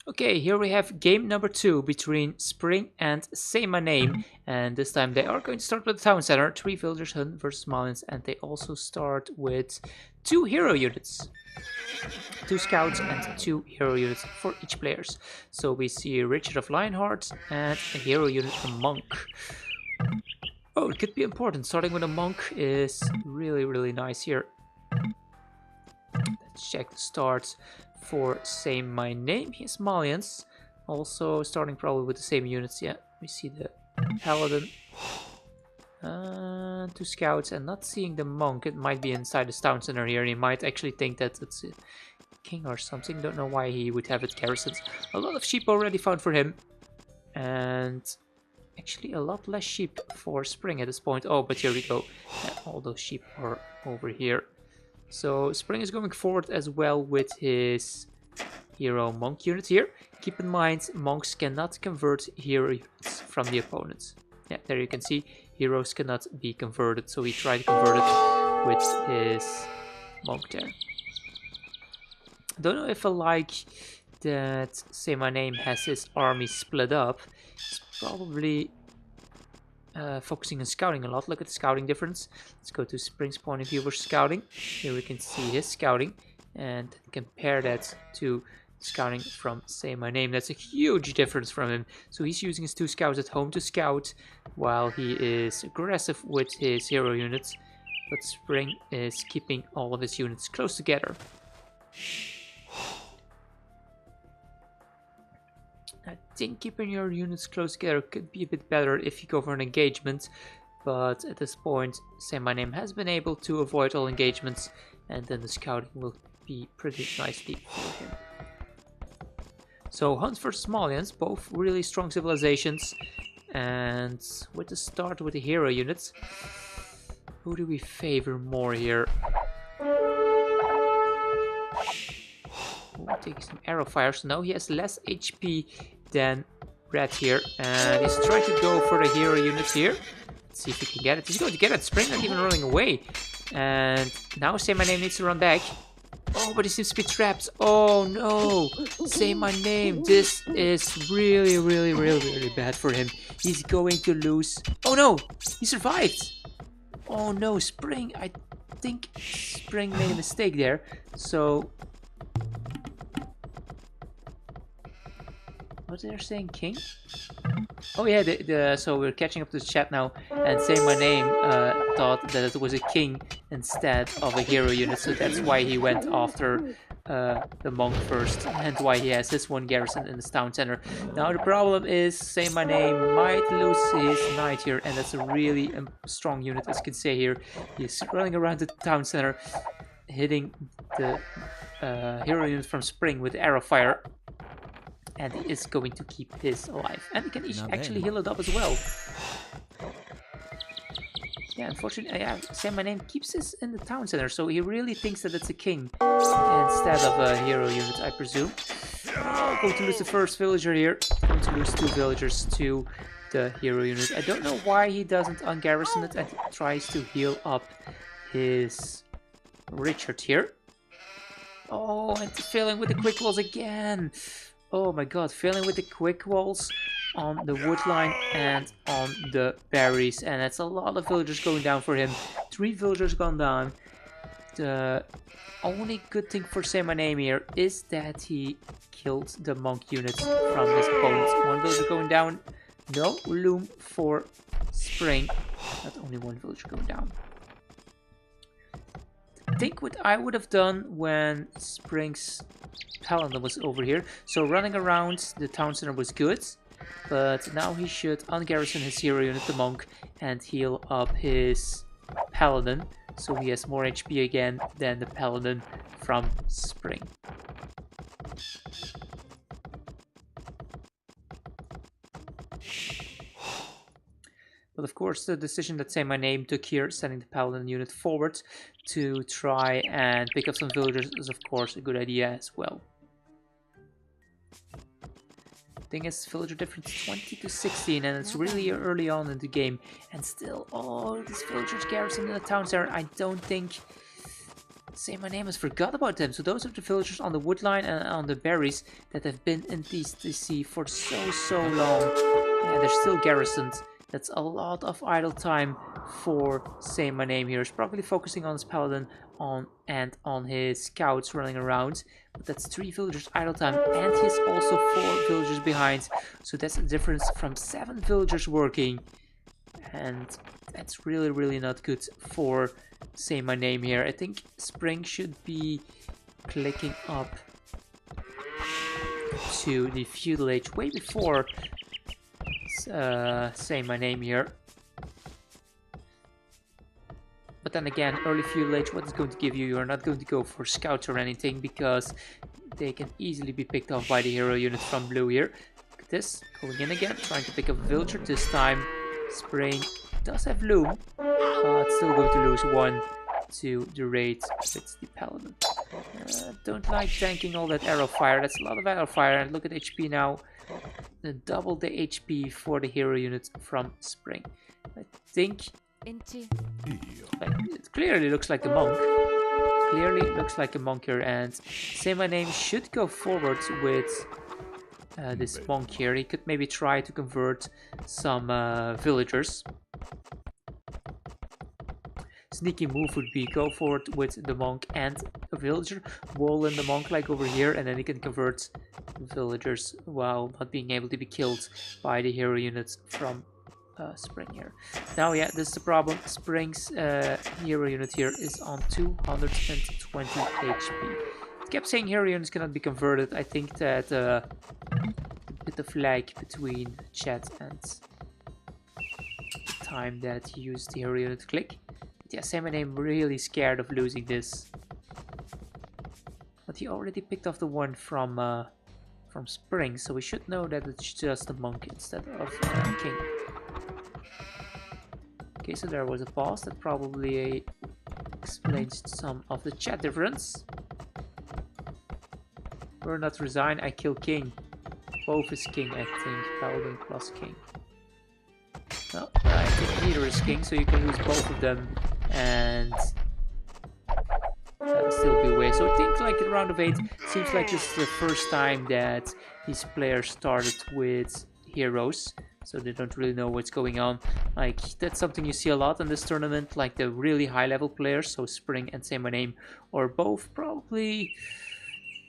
Okay, here we have game number 2 between Spring and SayMyName. And this time they are going to start with the town center. 3 villagers, Hunt versus Malins. And they also start with 2 hero units. 2 scouts and 2 hero units for each players. So we see Richard of Lionheart and a hero unit, a monk. Oh, it could be important. Starting with a monk is really nice here. Let's check the start for SayMyName. He has Malians. Also starting probably with the same units. Yeah, we see the paladin. 2 scouts and not seeing the monk. It might be inside the town center here. And he might actually think that it's a king or something. Don't know why he would have it garrisoned. A lot of sheep already found for him. And actually a lot less sheep for Spring at this point. Oh, but here we go. Yeah, all those sheep are over here. So Spring is going forward as well with his hero monk unit here. Keep in mind, monks cannot convert hero units from the opponents. Yeah, there you can see heroes cannot be converted. So he tried to convert it with his monk there. Don't know if I like that SayMyName has his army split up. It's probably focusing on scouting a lot. Look at the scouting difference. Let's go to Spring's point of view for scouting. Here we can see his scouting and compare that to scouting from SayMyName. That's a huge difference from him. So he's using his 2 scouts at home to scout while he is aggressive with his hero units. But Spring is keeping all of his units close together. I think keeping your units close together could be a bit better if you go for an engagement, but at this point SayMyName has been able to avoid all engagements, and then the scouting will be pretty nicely for him. So Hunt versus Malians, both really strong civilizations, and with the start with the hero units, who do we favor more here? Taking some arrow fires. No, he has less HP than R.E.D here, and he's trying to go for the hero units here. Let's see if he can get it. He's going to get it. Spring not even running away, and now SayMyName needs to run back. Oh, but he seems to be trapped. Oh no, SayMyName. This is really bad for him. He's going to lose. Oh no, he survived. Oh no, Spring. I think Spring made a mistake there. So what they're saying, king? Oh yeah, so we're catching up to the chat now, and SayMyName thought that it was a king instead of a hero unit, so that's why he went after the monk first, and why he has this one garrison in the town center. Now the problem is SayMyName might lose his knight here, and that's a really strong unit, as you can see here. He's running around the town center, hitting the hero unit from Spring with arrow fire. And he is going to keep his alive. And he can actually heal it up as well. Yeah, unfortunately, SayMyName keeps this in the town center. So he really thinks that it's a king instead of a hero unit, I presume. Oh, going to lose the first villager here. Going to lose 2 villagers to the hero unit. I don't know why he doesn't ungarrison it and tries to heal up his Richard here. Oh, and failing with the quick walls again. Oh my god, failing with the quick walls on the wood line and on the berries. And that's a lot of villagers going down for him. 3 villagers gone down. The only good thing for SayMyName here is that he killed the monk units from his opponents. 1 villager going down. No loom for Spring. Not only 1 villager going down. I think what I would have done when Spring's paladin was over here. So running around the town center was good, but now he should ungarrison his hero unit, the monk, and heal up his paladin, so he has more HP again than the paladin from Spring. But of course, the decision that SayMyName took here, sending the paladin unit forward to try and pick up some villagers, is of course a good idea as well. Thing is, villager difference 20 to 16, and it's really early on in the game. And still, oh, this villager's garrison in the town center. I don't think SayMyName has forgot about them. So those are the villagers on the wood line and on the berries that have been in TC for so long. Yeah, they're still garrisoned. That's a lot of idle time for SayMyName here. He's probably focusing on his paladin and on his scouts running around. But that's 3 villagers idle time, and he's also 4 villagers behind. So that's a difference from 7 villagers working. And that's really not good for SayMyName here. I think Spring should be clicking up to the feudal age way before SayMyName here. But then again, early feudal age, what is going to give you? You're not going to go for scouts or anything because they can easily be picked off by the hero unit from blue here. Look at this, going in again, trying to pick up a villager. This time Spring does have loom, but still going to lose 1 to the raid with the paladin. Don't like tanking all that arrow fire. That's a lot of arrow fire. And look at HP now. Double the HP for the hero unit from Spring. I think it clearly looks like a monk. Clearly looks like a monk here, and SayMyName should go forward with this monk here. He could maybe try to convert some villagers. Sneaky move would be go forward with the monk and a villager, wall in the monk like over here, and then he can convert villagers while not being able to be killed by the hero units from Spring here. Now yeah, this is the problem. Spring's hero unit here is on 220 HP. It kept saying hero units cannot be converted. I think that a bit of lag between chat and the time that he used the hero unit click. Yeah, SayMyName really scared of losing this. But he already picked off the one from Spring, so we should know that it's just a monk instead of king. Okay, so there was a pause. That probably explains some of the chat difference. We're not resign, I kill king. Both is king, I think. Paladin plus king. No, I think neither is king, so you can lose both of them and still be away. So I think like in round of 8, seems like this is the first time that these players started with heroes, so they don't really know what's going on. Like, that's something you see a lot in this tournament, like the really high level players, so Spring and SayMyName are both probably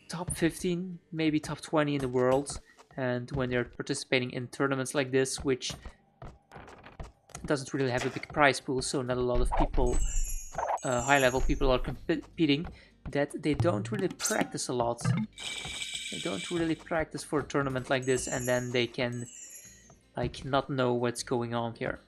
top 15, maybe top 20 in the world, and when they're participating in tournaments like this, which doesn't really have a big prize pool, so not a lot of people, high-level people are competing, that they don't really practice a lot. They don't really practice for a tournament like this, and then they can, like, not know what's going on here.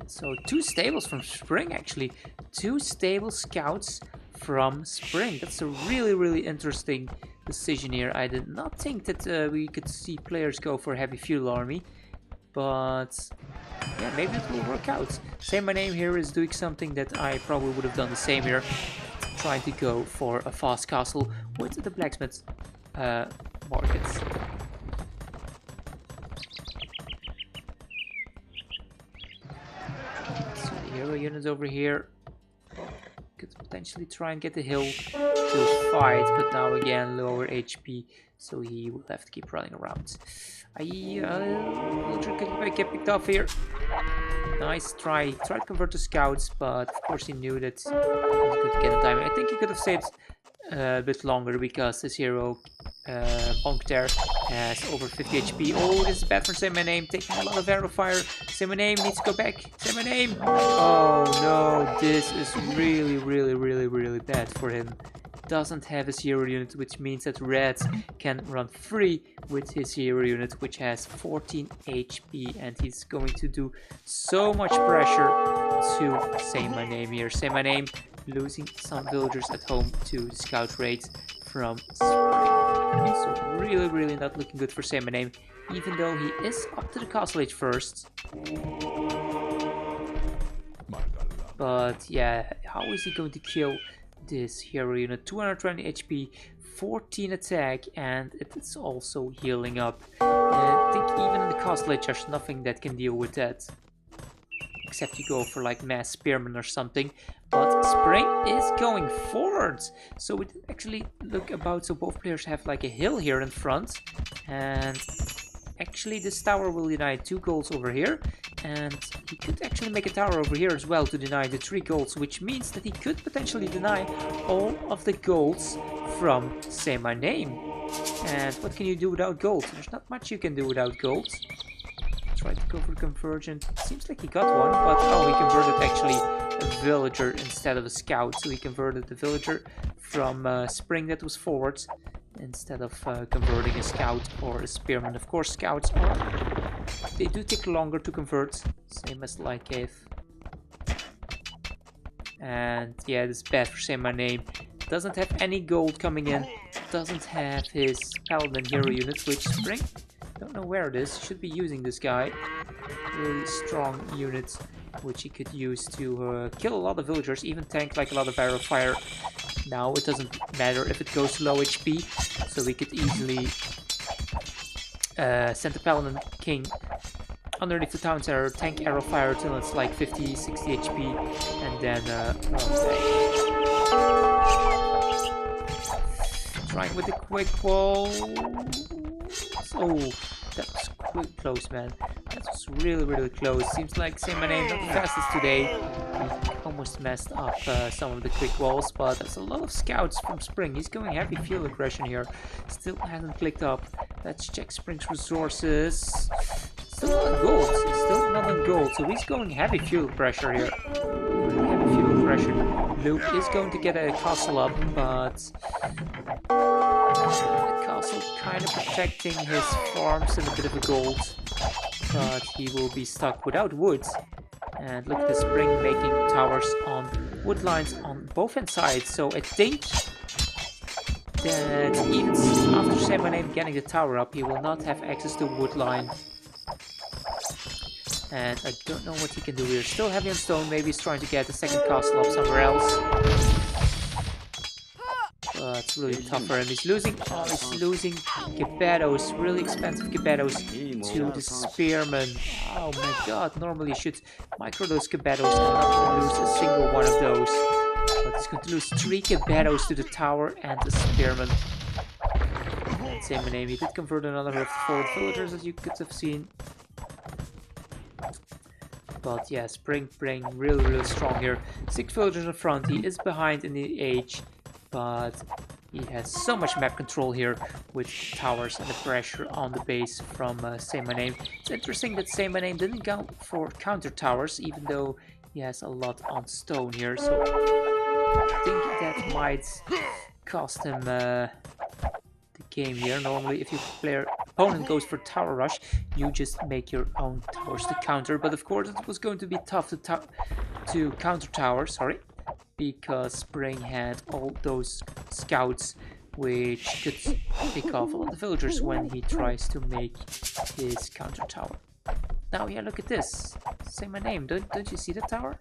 So 2 stables from Spring, actually. 2 stable scouts from Spring. That's a really interesting decision here. I did not think that we could see players go for a heavy feudal army. But yeah, maybe it will work out. SayMyName here is doing something that I probably would have done the same here. Trying to go for a fast castle with the blacksmith markets. So the hero units over here could potentially try and get the hill to fight, but now again lower HP, so he will have to keep running around. Villager could get picked off here. Nice try. Tried to convert to scouts, but of course he knew that he was going to get in time. I think he could have saved a bit longer because this hero, Bonk there, has over 50 HP. Oh, this is bad for SayMyName, taking a lot of arrow fire. SayMyName needs to go back. SayMyName! Oh no, this is really bad for him. Doesn't have his hero unit, which means that Red can run free with his hero unit, which has 14 HP, and he's going to do so much pressure to SayMyName here. SayMyName losing some villagers at home to scout raids from Spring. So really not looking good for SayMyName, even though he is up to the castle age first. But yeah, how is he going to kill this hero unit? 220 HP, 14 attack, and it's also healing up. I think even in the castle age there's nothing that can deal with that. except you go for like mass spearman or something. But Spring is going forwards, so it didn't actually look about. So both players have like a hill here in front, and actually this tower will deny 2 golds over here, and he could actually make a tower over here as well to deny the 3 golds, which means that he could potentially deny all of the golds from SayMyName. And what can you do without gold? There's not much you can do without gold. Try to go for convergent. Seems like he got one, but oh, he converted actually a villager instead of a scout. So he converted the villager from Spring that was forwards instead of converting a scout or a spearman. Of course, scouts they do take longer to convert, same as like cave. And yeah, this is bad for SayMyName. Doesn't have any gold coming in. Doesn't have his paladin hero units, which Spring, don't know where it is. Should be using this guy. Really strong unit, which he could use to kill a lot of villagers, even tank like a lot of arrow fire. Now it doesn't matter if it goes low HP, so we could easily send the Paladin King underneath the town center, tank arrow fire till it's like 50, 60 HP, and then trying with the quick wall. Oh, that was close, man. That was really close. Seems like SayMyName not the fastest today. He almost messed up some of the quick walls, but that's a lot of scouts from Spring. He's going heavy field aggression here. Still hasn't clicked up. Let's check Spring's resources. Still not on gold. Still not on gold. So he's going heavy field pressure here. Really heavy field pressure. Luke is going to get a castle up, but the castle kind of protecting his farms and a bit of a gold. But he will be stuck without wood. And look at the Spring making towers on wood lines on both hand sides. So I think that even after SayMyName getting the tower up, he will not have access to wood line. And I don't know what he can do here. Still heavy on stone. Maybe he's trying to get the second castle up somewhere else. But it's really tough for him. He's losing Gebettos, really expensive Gebettos to the Spearman. Oh my god, normally you should micro those Gebettos and not lose a single one of those. But he's going to lose 3 Gebettos to the tower and the Spearman. And SayMyName, he did convert another of the forward villagers, as you could have seen. But yeah, Spring really strong here. 6 villagers in front. He is behind in the age, but he has so much map control here with towers and the pressure on the base from SayMyName. It's interesting that SayMyName didn't go for counter towers, even though he has a lot on stone here. So I think that might cost him the game here. Normally, if your opponent goes for tower rush, you just make your own towers to counter. But of course, it was going to be tough to counter towers. Sorry. Because Spring had all those scouts which could pick off all the villagers when he tries to make his counter tower. Now, yeah, look at this. SayMyName, don't you see the tower?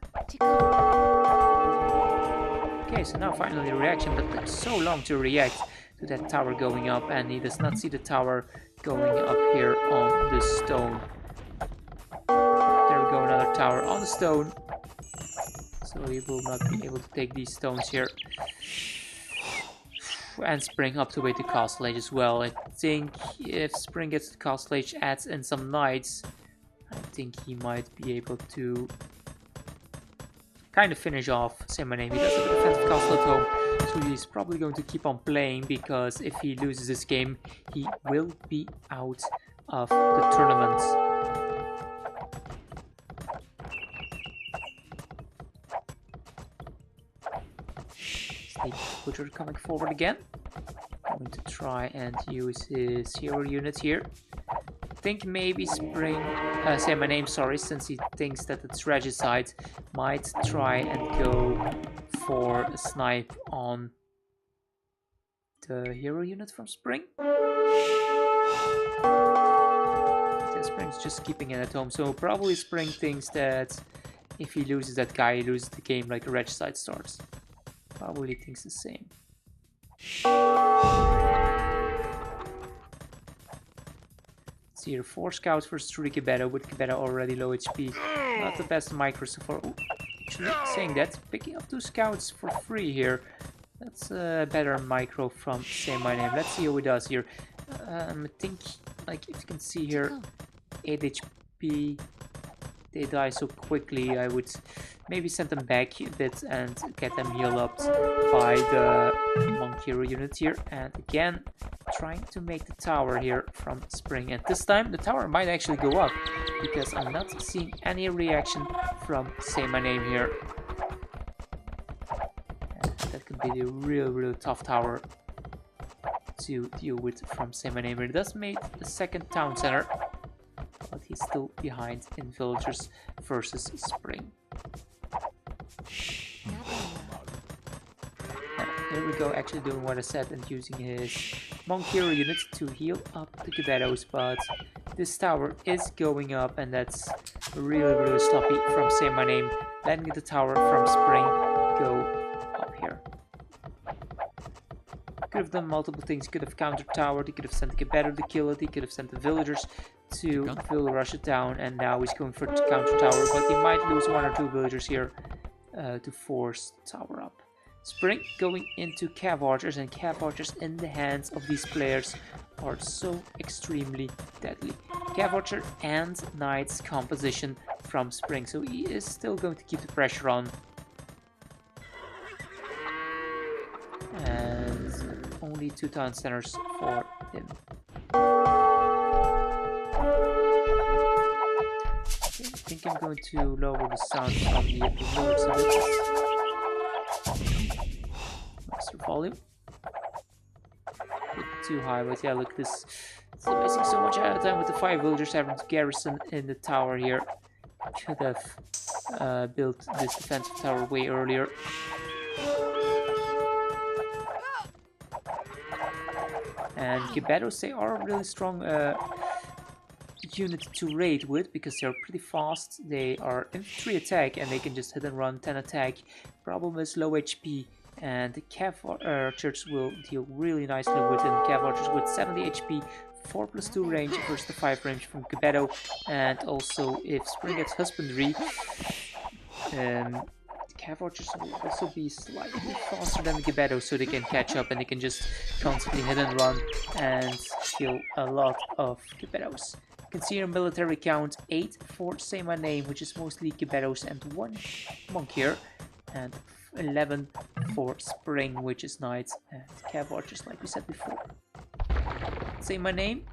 Okay, so now finally a reaction, but it took so long to react to that tower going up, and he does not see the tower going up here on the stone. There we go, another tower on the stone. So he will not be able to take these stones here. And Spring up to wait the castle age as well. I think if Spring gets the castle age, adds in some knights, I think he might be able to kind of finish off SayMyName. He does have a defensive castle at home, so he's probably going to keep on playing, because if he loses this game, he will be out of the tournament. Butcher coming forward again. Going to try and use his hero unit here. I think maybe SayMyName, sorry, since he thinks that it's regicide, might try and go for a snipe on the hero unit from Spring. Yeah, Spring's just keeping it at home, so probably Spring thinks that if he loses that guy, he loses the game like a regicide starts. Probably thinks the same. Let's see here, 4 scouts versus 3 Kibetto, with Kibetto already low HP. Not the best micro so far. Ooh, actually, saying that, picking up 2 scouts for free here. That's a better micro from SayMyName. Let's see how he does here. I think, like, if you can see here, 8 HP. They die so quickly. I would maybe send them back a bit and get them healed up by the monk hero unit here. And again, trying to make the tower here from Spring. And this time the tower might actually go up, because I'm not seeing any reaction from SayMyName here. And that could be the real tough tower to deal with from SayMyName. It does make the second town center, but he's still behind in villagers versus Spring. Here we go, actually doing what I said and using his monk hero unit to heal up the Kibettos, but this tower is going up, and that's really sloppy from SayMyName, letting the tower from Spring go up here. Could have done multiple things. Could have countered tower, he could have sent the Kibetto to kill it, he could have sent the villagers to rush it down, and now he's going for the counter tower, but he might lose 1 or 2 villagers here to force tower up. Spring going into Cav Archers, and Cav Archers in the hands of these players are so extremely deadly. Cav Archer and Knights composition from Spring, so he is still going to keep the pressure on. And only 2 town centers for him. I think I'm going to lower the sound from the lyrics a bit. Master volume. A bit too high, but yeah, look, this is wasting so much time with the 5 villagers having to garrison in the tower here. Should have built this defensive tower way earlier. And Kibettos, they are a really strong unit to raid with, because they're pretty fast. They are infantry attack and they can just hit and run, 10 attack. Problem is low HP, and the Cav Archers will deal really nicely with them. Cav Archers with 70 HP, 4+2 range versus the 5 range from Kibetto. And also, if Spring gets Husbandry, Cav Archers will also be slightly faster than the Kibetto, so they can catch up and they can just constantly hit and run and kill a lot of Kibettos. You can see here military count 8 for SayMyName, which is mostly Kibettos, and 1 monk here, and 11 for Spring, which is Knights and Cav Archers, like we said before. SayMyName,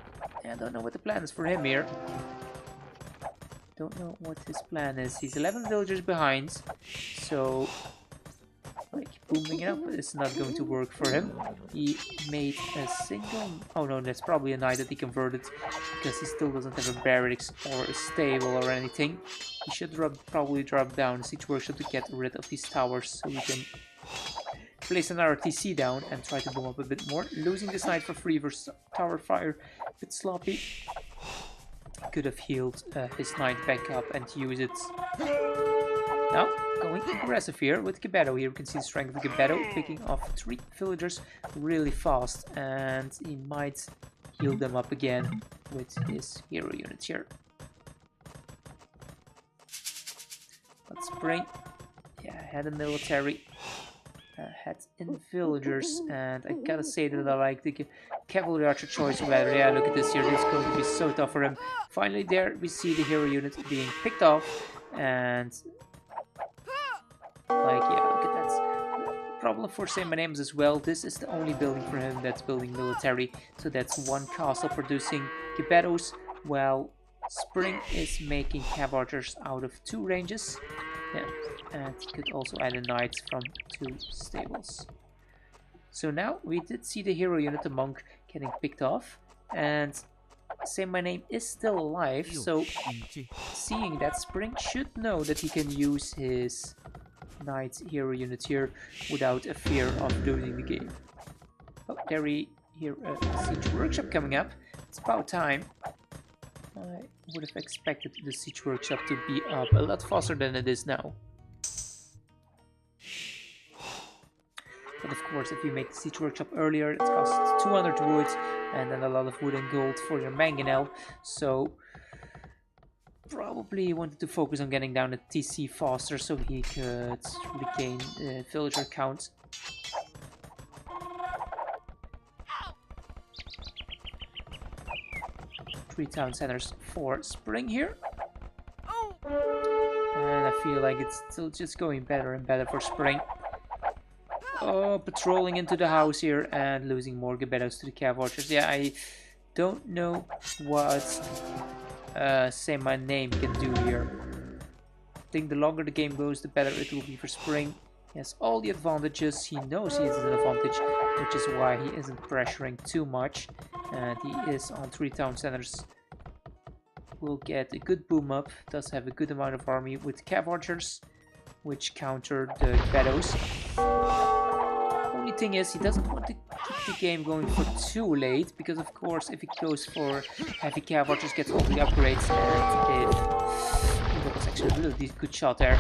I don't know what the plan is for him here. Don't know what his plan is. He's 11 villagers behind, so like booming it up is not going to work for him. He made a single... Oh no, that's probably a knight that he converted, because he still doesn't have a barracks or a stable or anything. He should probably drop down a siege workshop to get rid of these towers, so we can place another TC down and try to boom up a bit more. Losing this knight for free versus tower fire, a bit sloppy. Could have healed his knight back up and use it. Now going aggressive here with Kibetto. Here we can see the strength of Kibetto, picking off 3 villagers really fast, and he might heal them up again with his hero units here. But Spring, yeah, had a military, had in villagers, and I gotta say that I like the cavalry archer choice better. Yeah, look at this here, this is going to be so tough for him. Finally there we see the hero unit being picked off, and like, yeah, look at that. Problem for SayMyName as well, this is the only building for him that's building military, so that's 1 castle producing Kibettos, while Spring is making Cav Archers out of 2 ranges. Yeah, and he could also add a knight from 2 stables. So now we did see the hero unit, the monk, getting picked off, and SayMyName is still alive, so seeing that, Spring should know that he can use his knight hero unit here without a fear of losing the game. Oh, there we hear a siege workshop coming up. It's about time. I would have expected the siege workshop to be up a lot faster than it is now. But of course, if you make the siege workshop earlier, it costs 200 wood and then a lot of wood and gold for your mangonel. So probably wanted to focus on getting down the TC faster so he could regain villager count. Three town centers for spring here. And I feel like it's still just going better and better for spring. Oh, patrolling into the house here and losing more Gebettos to the Cav Archers. Yeah, I don't know what SayMyName can do here. I think the longer the game goes, the better it will be for spring. He has all the advantages. He knows he has an advantage, which is why he isn't pressuring too much. And he is on 3 town centers. Will get a good boom up. Does have a good amount of army with Cav Archers, which counter the Gebettos. Only thing is, he doesn't want to keep the game going for too late, because of course, if he goes for heavy Cav Archers, gets all the upgrades, and if that was actually a really good shot there.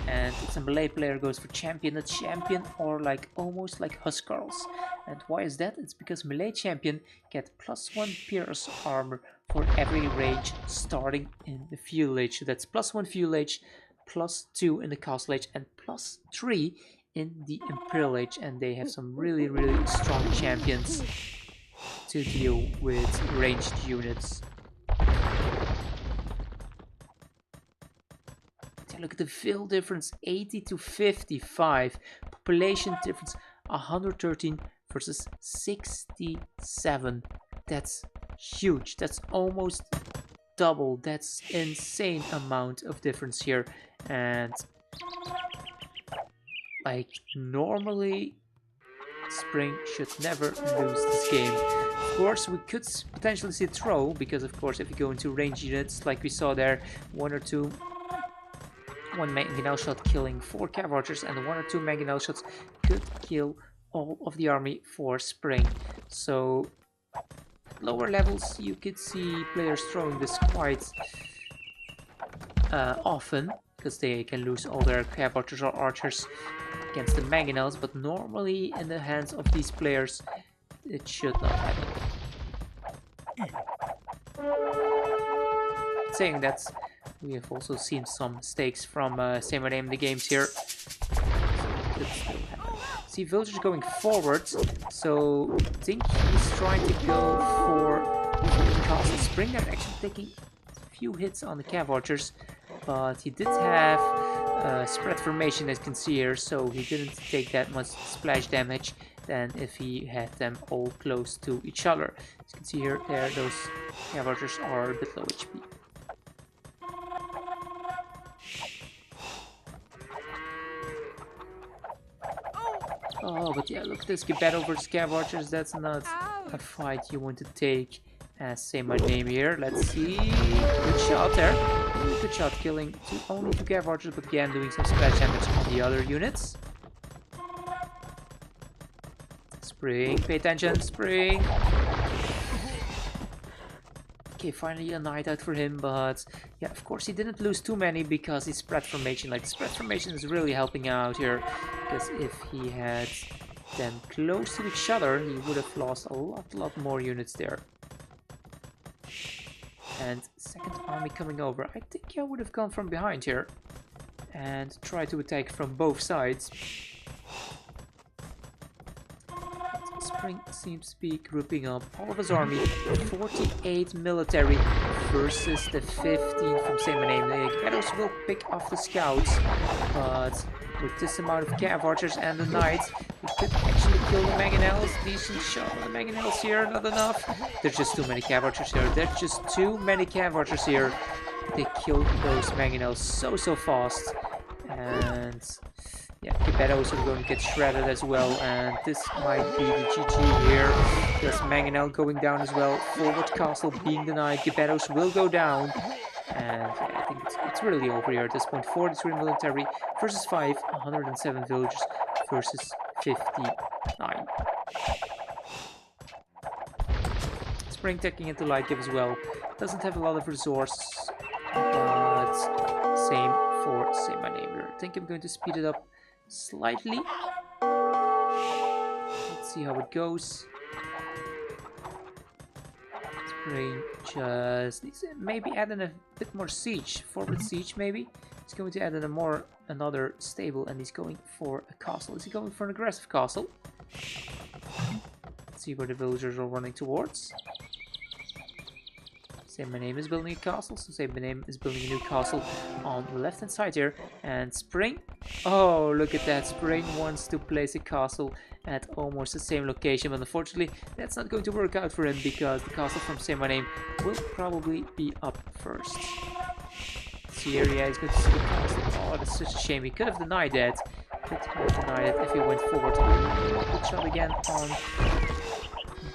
And if a melee player goes for champion, a champion or like almost like Huskarls. And why is that? It's because melee champion get +1 pierce armor for every range starting in the fuel age. So that's +1 fuel age, +2 in the castle age, and +3 in the imperial age. And they have some really strong champions to deal with ranged units. Look at the fill difference, 80 to 55. Population difference, 113 versus 67. That's huge. That's almost double. That's insane amount of difference here. And like normally, spring should never lose this game. Of course, we could potentially see a throw, because of course, if you go into range units like we saw there, one mangonel shot killing 4 Cav Archers, and 1 or 2 mangonel shots could kill all of the army for spring. So lower levels you could see players throwing this quite often, because they can lose all their Cav Archers or archers against the mangonels, but normally in the hands of these players it should not happen. Saying that, we have also seen some mistakes from SayMyName in the games here. See villagers going forward, so I think he's trying to go for Castle Spring. They're actually taking a few hits on the Cav Archers, but he did have spread formation, as you can see here, so he didn't take that much splash damage than if he had them all close to each other. As you can see here, those Cav Archers are a bit low HP. Oh, but yeah, look at this Gebetto versus Cav Archers. That's not a fight you want to take as SayMyName here. Let's see. Good shot there. Really good shot, killing only 2 Cav Archers, but again doing some splash damage on the other units. Spring, pay attention, Spring. Okay, finally a night out for him, but yeah, of course he didn't lose too many because he spread formation. Like, spread formation is really helping out here, because if he had them close to each other, he would have lost a lot more units there. And second army coming over. I think I would have gone from behind here and tried to attack from both sides. Spring seems to be grouping up all of his army. 48 military versus the 15 from SayMyName. The Gebettos will pick off the scouts, but with this amount of Cav Archers and the knights, we could actually kill the mangonels. Decent shot on the mangonels here, not enough. There's just too many Cav Archers here. There's just too many Cav Archers here. They killed those mangonels so fast. And yeah, Gebettos are going to get shredded as well, and this might be the GG here. There's mangonel going down as well. Forward castle being denied. Gebettos will go down, and yeah, I think it's really over here at this point. 43 military versus 5, 107 villagers versus 59. Spring taking into light give as well. Doesn't have a lot of resources, but same for SayMyName here. I think I'm going to speed it up slightly. Let's see how it goes. Spring just needs to maybe add in a bit more siege, forward siege maybe. He's going to add in another stable, and he's going for a castle. Is he going for an aggressive castle? Let's see where the villagers are running towards. SayMyName is building a castle, so SayMyName is building a new castle on the left hand side here. And Spring, oh look at that, Spring wants to place a castle at almost the same location, but unfortunately that's not going to work out for him because the castle from SayMyName will probably be up first. See here, yeah, he's going to see the castle. Oh, that's such a shame, he could have denied that. Could have denied it if he went forward. Good shot again on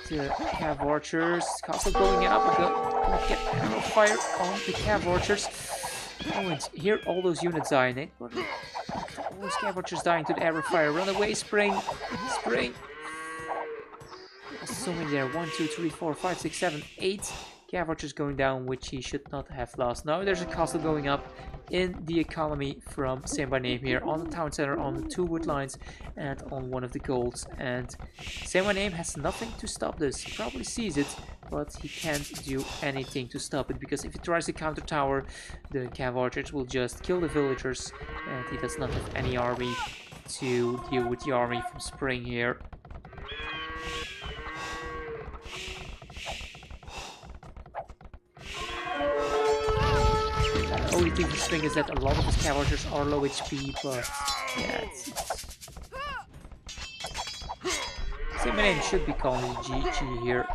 the Cav Archers. Castle going up. Gonna get arrow fire on the Cav Archers. Oh, and here all those units dying. Eh? All those Cav Archers dying to the arrow fire. Run away, Spring! Spring! There's so many there. 1, 2, 3, 4, 5, 6, 7, 8 Cav Archers going down, which he should not have lost. Now there's a castle going up in the economy from SayMyName here on the town center, on the 2 wood lines, and on one of the golds. And SayMyName has nothing to stop this. He probably sees it, but he can't do anything to stop it, because if he tries to counter tower, the Cav Archers will just kill the villagers, and he does not have any army to deal with the army from Spring here. The only thing for Spring is that a lot of his Cav Archers are low HP, but yeah, SayMyName should be calling the GG here.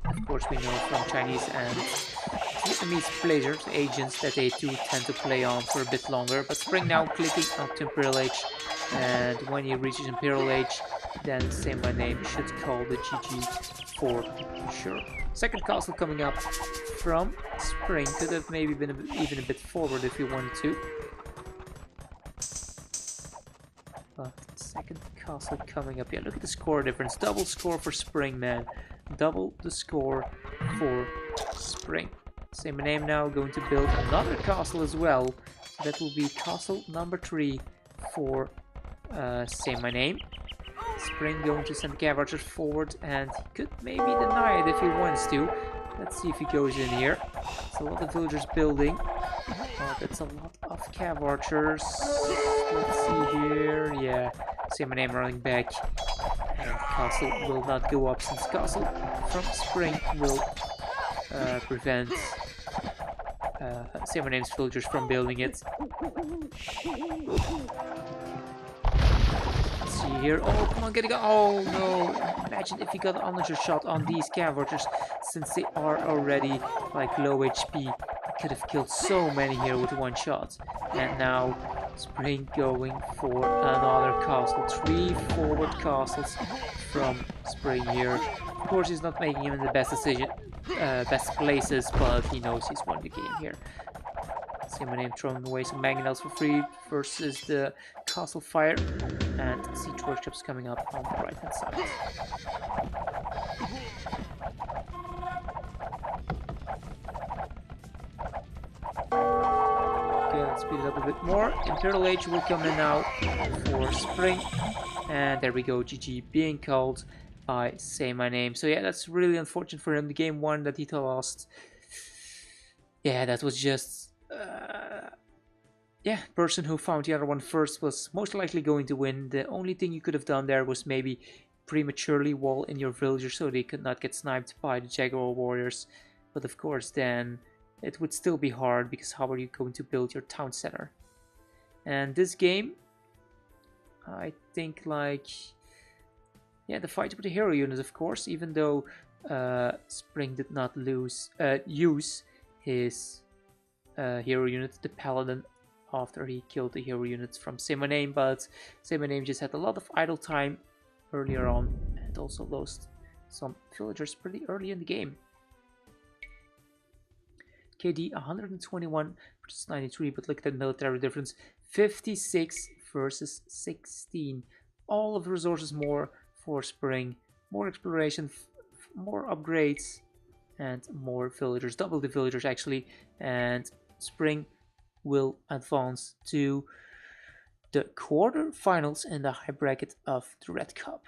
Of course, we know from Chinese and Vietnamese players, agents, that they do tend to play on for a bit longer. But Spring now clicking up to Imperial Age, and when he reaches Imperial Age, then SayMyName should call the GG for sure. Second castle coming up from Spring. Could have maybe been even a bit forward if he wanted to. But second castle coming up. Yeah, look at the score difference. Double score for Spring, man. Double the score for Spring. SayMyName now going to build another castle as well. So that will be castle number 3 for SayMyName. Spring going to send Cav Archers forward, and he could maybe deny it if he wants to. Let's see if he goes in here. There's a lot of villagers building. Oh, that's a lot of Cav Archers. Let's see here. Yeah, SayMyName running back. And castle will not go up, since castle from Spring will prevent SayMyName's villagers from building it. Let's see here. Oh, come on, get it go. Oh no! Imagine if he got an onlooker shot on these Cav Archers, since they are already like low HP. He could have killed so many here with one shot. And now Spring going for another castle. 3 forward castles from Spring here. Of course, he's not making him in the best best places, but he knows he's won the game here. SayMyName throwing away some mangonels for free versus the castle fire, and siege workshops coming up on the right hand side. Okay, let's speed it up a bit more. Imperial Age will come in now for Spring, and there we go, GG being called by SayMyName. So yeah, that's really unfortunate for him. The game 1 that he lost, yeah, that was just yeah, person who found the other one first was most likely going to win. The only thing you could have done there was maybe prematurely wall in your villagers so they could not get sniped by the Jaguar warriors. But of course then it would still be hard, because how are you going to build your town center? And this game, I think, like, yeah, the fight with the hero unit, of course, even though Spring did not use his hero unit, the Paladin, after he killed the hero units from SayMyName, but SayMyName just had a lot of idle time earlier on, and also lost some villagers pretty early in the game. KD 121 versus 93, but look at the military difference, 56 versus 16. All of the resources more for Spring, more exploration, more upgrades, and more villagers, double the villagers actually, and Spring will advance to the quarterfinals in the high bracket of the Red Cup.